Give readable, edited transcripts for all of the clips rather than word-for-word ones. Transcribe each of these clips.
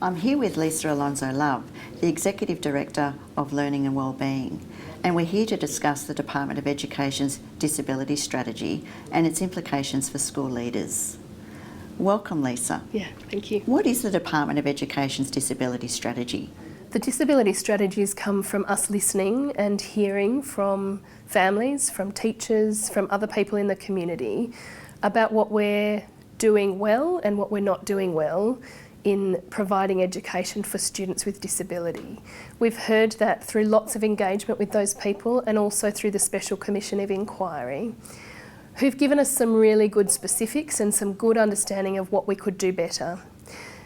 I'm here with Lisa Alonso-Love, the Executive Director of Learning and Wellbeing, and we're here to discuss the Department of Education's Disability Strategy and its implications for school leaders. Welcome, Lisa. Yeah, thank you. What is the Department of Education's Disability Strategy? The disability strategies come from us listening and hearing from families, from teachers, from other people in the community about what we're doing well and what we're not doing well in providing education for students with disability. We've heard that through lots of engagement with those people and also through the Special Commission of Inquiry, who've given us some really good specifics and some good understanding of what we could do better.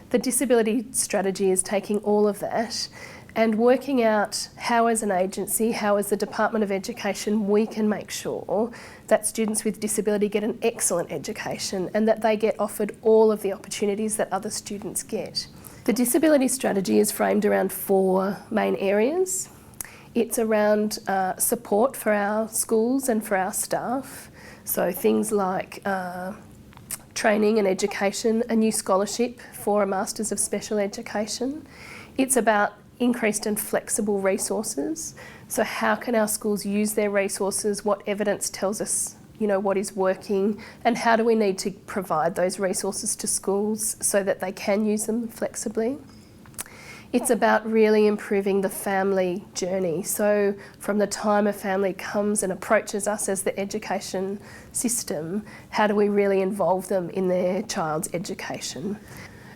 The disability strategy is taking all of that and working out how as an agency, how as the Department of Education, we can make sure that students with disability get an excellent education and that they get offered all of the opportunities that other students get. The disability strategy is framed around 4 main areas. It's around support for our schools and for our staff. So things like training and education, a new scholarship for a Masters of Special Education. It's about increased and flexible resources. So how can our schools use their resources? What evidence tells us, what is working, and how do we need to provide those resources to schools so that they can use them flexibly? It's about really improving the family journey. So from the time a family comes and approaches us as the education system, how do we really involve them in their child's education?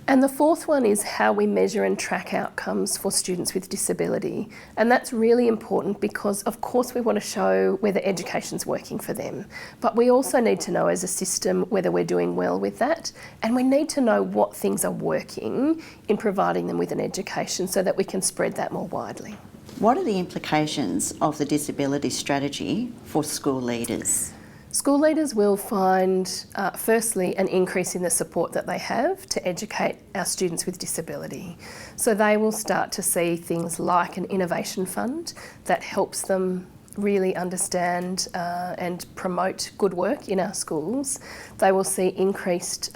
And the 4th one is how we measure and track outcomes for students with disability. And that's really important because, of course, we want to show whether education's working for them. But we also need to know as a system whether we're doing well with that. And we need to know what things are working in providing them with an education so that we can spread that more widely. What are the implications of the disability strategy for school leaders? School leaders will find, firstly, an increase in the support that they have to educate our students with disability. So they will start to see things like an innovation fund that helps them really understand and promote good work in our schools. They will see increased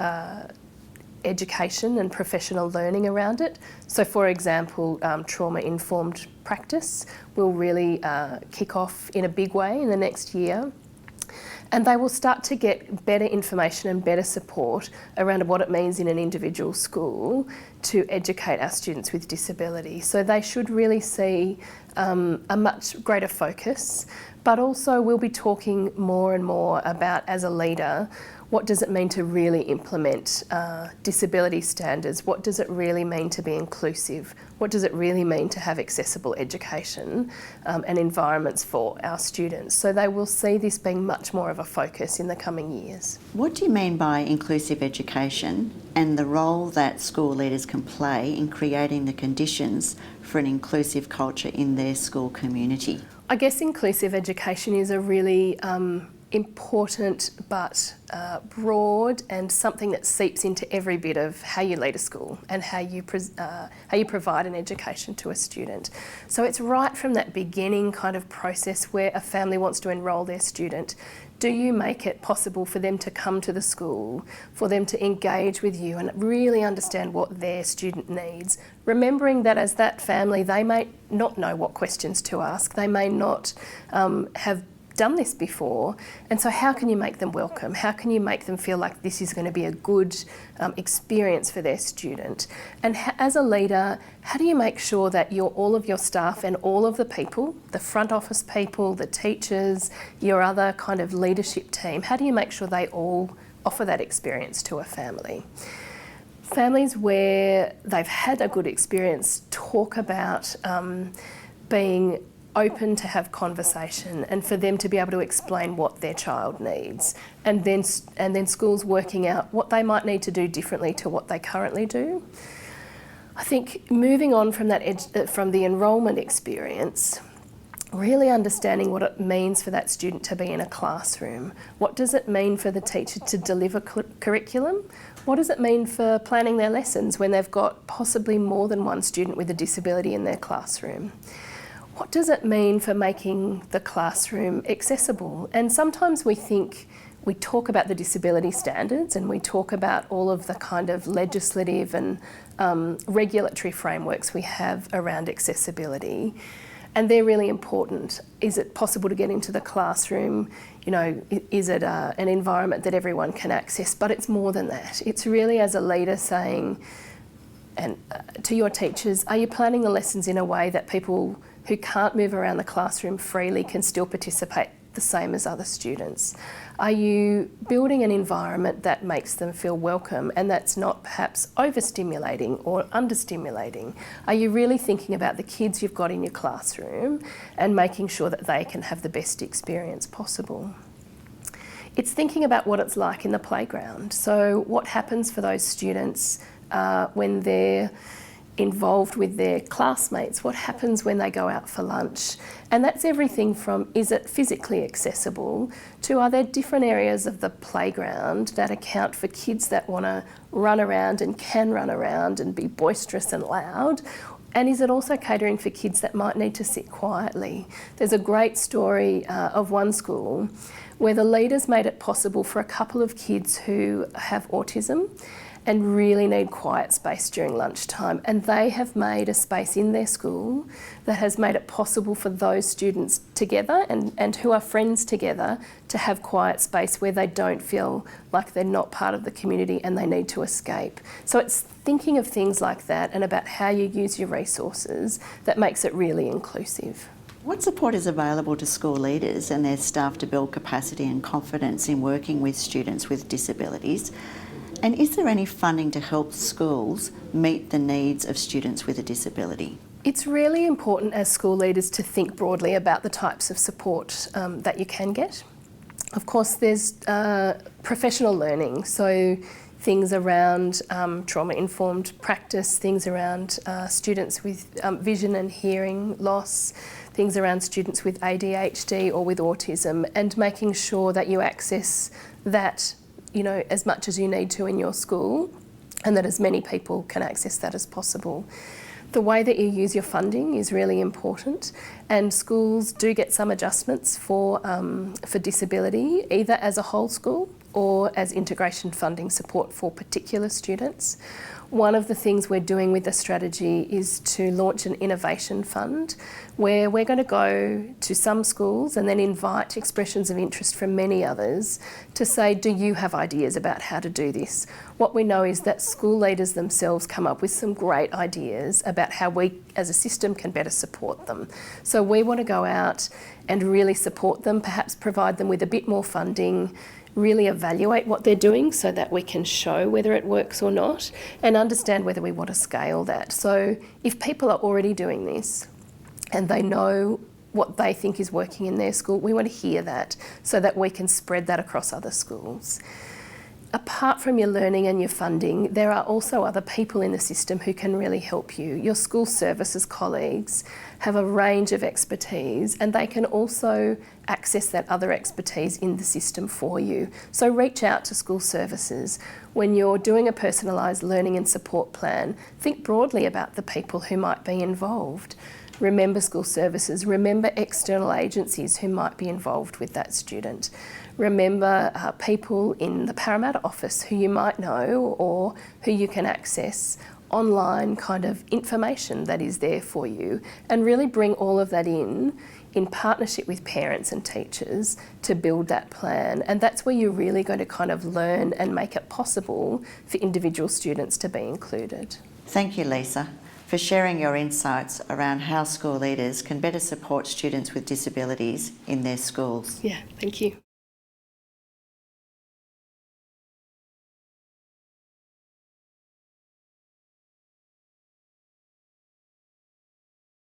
education and professional learning around it. So for example, trauma-informed practice will really kick off in a big way in the next year. And they will start to get better information and better support around what it means in an individual school to educate our students with disability. So they should really see a much greater focus, but also we'll be talking more and more about, as a leader, what does it mean to really implement disability standards? What does it really mean to be inclusive? What does it really mean to have accessible education and environments for our students? So they will see this being much more of a focus in the coming years. What do you mean by inclusive education and the role that school leaders can play in creating the conditions for an inclusive culture in their school community? I guess inclusive education is a really important but broad and something that seeps into every bit of how you lead a school and how you provide an education to a student. So it's right from that beginning kind of process where a family wants to enrol their student. Do you make it possible for them to come to the school, for them to engage with you and really understand what their student needs? Remembering that as that family, they may not know what questions to ask. They may not have done this before, and so how can you make them welcome? How can you make them feel like this is going to be a good experience for their student? And as a leader, how do you make sure that all of your staff and all of the people, the front office people, the teachers, your other kind of leadership team, how do you make sure they all offer that experience to a family? Families where they've had a good experience talk about being open to have conversation and for them to be able to explain what their child needs, and then schools working out what they might need to do differently to what they currently do. I think moving on from that from the enrolment experience, really understanding what it means for that student to be in a classroom. What does it mean for the teacher to deliver curriculum? What does it mean for planning their lessons when they've got possibly more than one student with a disability in their classroom? What does it mean for making the classroom accessible? And sometimes we think we talk about the disability standards and we talk about all of the kind of legislative and regulatory frameworks we have around accessibility. And they're really important. Is it possible to get into the classroom? You know, is it an environment that everyone can access? But it's more than that. It's really as a leader saying, and to your teachers, are you planning the lessons in a way that people who can't move around the classroom freely can still participate the same as other students? Are you building an environment that makes them feel welcome and that's not perhaps overstimulating or understimulating? Are you really thinking about the kids you've got in your classroom and making sure that they can have the best experience possible? It's thinking about what it's like in the playground. So what happens for those students when they're involved with their classmates? What happens when they go out for lunch? And that's everything from, is it physically accessible, to are there different areas of the playground that account for kids that want to run around and can run around and be boisterous and loud? And is it also catering for kids that might need to sit quietly? There's a great story of one school where the leaders made it possible for a couple of kids who have autism and really need quiet space during lunchtime. And they have made a space in their school that has made it possible for those students together and who are friends together to have quiet space where they don't feel like they're not part of the community and they need to escape. So it's thinking of things like that and about how you use your resources that makes it really inclusive. What support is available to school leaders and their staff to build capacity and confidence in working with students with disabilities? And is there any funding to help schools meet the needs of students with a disability? It's really important as school leaders to think broadly about the types of support that you can get. Of course, there's professional learning, so things around trauma-informed practice, things around students with vision and hearing loss, things around students with ADHD or with autism, and making sure that you access that, you know, as much as you need to in your school, and that as many people can access that as possible. The way that you use your funding is really important, and schools do get some adjustments for disability, either as a whole school or as integration funding support for particular students. One of the things we're doing with the strategy is to launch an innovation fund where we're going to go to some schools and then invite expressions of interest from many others to say, do you have ideas about how to do this? What we know is that school leaders themselves come up with some great ideas about how we as a system can better support them. So we want to go out and really support them, perhaps provide them with a bit more funding, really evaluate what they're doing so that we can show whether it works or not and understand whether we want to scale that. So if people are already doing this and they know what they think is working in their school, we want to hear that so that we can spread that across other schools. Apart from your learning and your funding, there are also other people in the system who can really help you. Your school services colleagues have a range of expertise and they can also access that other expertise in the system for you. So reach out to school services. When you're doing a personalised learning and support plan, think broadly about the people who might be involved. Remember school services, remember external agencies who might be involved with that student. Remember people in the Parramatta office who you might know or who you can access online kind of information that is there for you, and really bring all of that in partnership with parents and teachers to build that plan. And that's where you're really going to kind of learn and make it possible for individual students to be included. Thank you, Lisa, for sharing your insights around how school leaders can better support students with disabilities in their schools. Yeah, thank you.